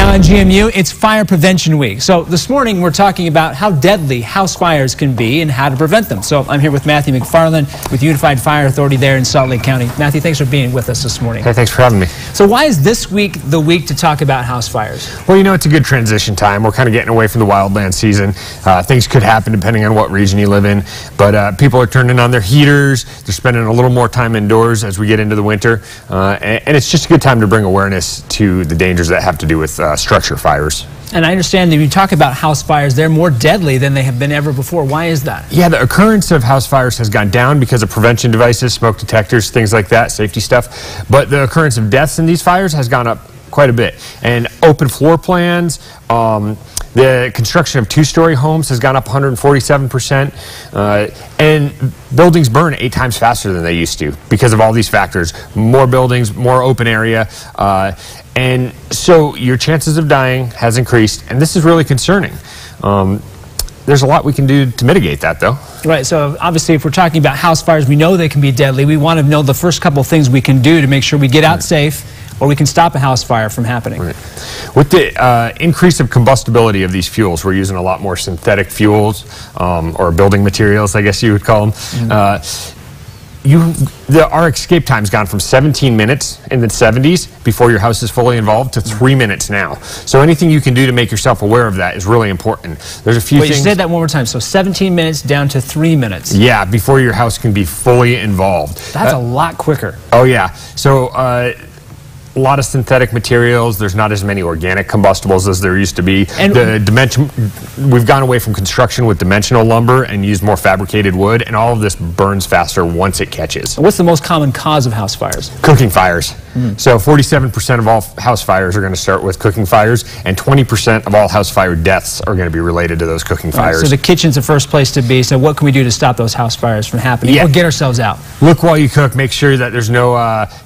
Now on GMU, it's Fire Prevention Week. So this morning we're talking about how deadly house fires can be and how to prevent them. So I'm here with Matthew McFarland with Unified Fire Authority there in Salt Lake County. Matthew, thanks for being with us this morning. Hey, thanks for having me. So why is this week the week to talk about house fires? Well, you know, it's a good transition time. We're kind of getting away from the wildland season. Things could happen depending on what region you live in. But people are turning on their heaters. They're spending a little more time indoors as we get into the winter. And it's just a good time to bring awareness to the dangers that have to do with structure fires. And I understand that you talk about house fires, they're more deadly than they have been ever before. Why is that? Yeah, the occurrence of house fires has gone down because of prevention devices, smoke detectors, things like that, safety stuff. But the occurrence of deaths in these fires has gone up quite a bit. And open floor plans, the construction of two-story homes has gone up 147%. And buildings burn 8 times faster than they used to because of all these factors. More buildings, more open area. And so your chances of dying has increased, and this is really concerning. There's a lot we can do to mitigate that, though. Right, so obviously if we're talking about house fires, we know they can be deadly. We want to know the first couple of things we can do to make sure we get out safe, or we can stop a house fire from happening. Right. With the increase of combustibility of these fuels, we're using a lot more synthetic fuels, or building materials, I guess you would call them. Our escape time's gone from 17 minutes in the 70s before your house is fully involved to 3 minutes now. So anything you can do to make yourself aware of that is really important. There's a few things. You said that one more time. So 17 minutes down to 3 minutes. Yeah, before your house can be fully involved. That's a lot quicker. Oh yeah. So a lot of synthetic materials. There's not as many organic combustibles as there used to be. And we've gone away from construction with dimensional lumber and used more fabricated wood, and all of this burns faster once it catches. What's the most common cause of house fires? Cooking fires. So 47% of all house fires are going to start with cooking fires, and 20% of all house fire deaths are going to be related to those cooking fires. So the kitchen's the first place to be. So what can we do to stop those house fires from happening? Or get ourselves out? Look while you cook. Make sure that there's no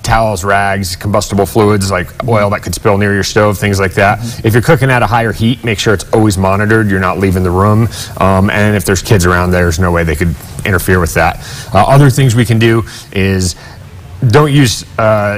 towels, rags, combustible fluids like oil that could spill near your stove, things like that. If you're cooking at a higher heat, make sure it's always monitored. You're not leaving the room. And if there's kids around, there's no way they could interfere with that. Other things we can do is don't use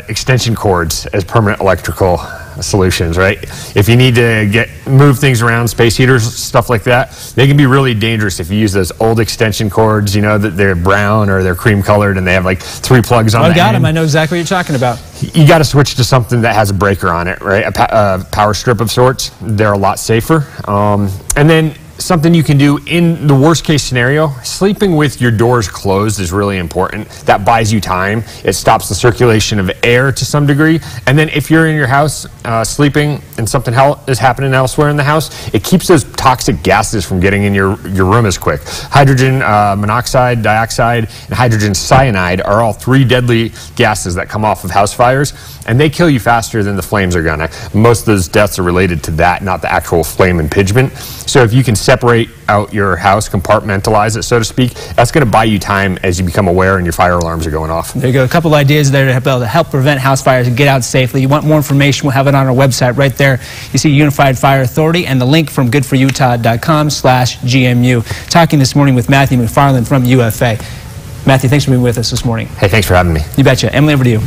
extension cords as permanent electrical solutions, right? If you need to move things around, space heaters, stuff like that, they can be really dangerous if you use those old extension cords, you know, that they're brown or they're cream colored and they have like 3 plugs on the end. I got them. I know exactly what you're talking about. You got to switch to something that has a breaker on it, right? A power strip of sorts. They're a lot safer. And then something you can do in the worst case scenario, sleeping with your doors closed is really important. That buys you time. It stops the circulation of air to some degree. And then if you're in your house sleeping and something is happening elsewhere in the house, it keeps those toxic gases from getting in your room as quick. Hydrogen monoxide, dioxide, and hydrogen cyanide are all 3 deadly gases that come off of house fires, and they kill you faster than the flames are gonna. Most of those deaths are related to that, not the actual flame impingement. So if you can separate out your house, compartmentalize it, so to speak, that's going to buy you time as you become aware and your fire alarms are going off. There you go. A couple of ideas there to help prevent house fires and get out safely. You want more information, we'll have it on our website right there. You see Unified Fire Authority and the link from goodforutah.com/GMU. Talking this morning with Matthew McFarland from UFA. Matthew, thanks for being with us this morning. Hey, thanks for having me. You betcha. Emily, over to you.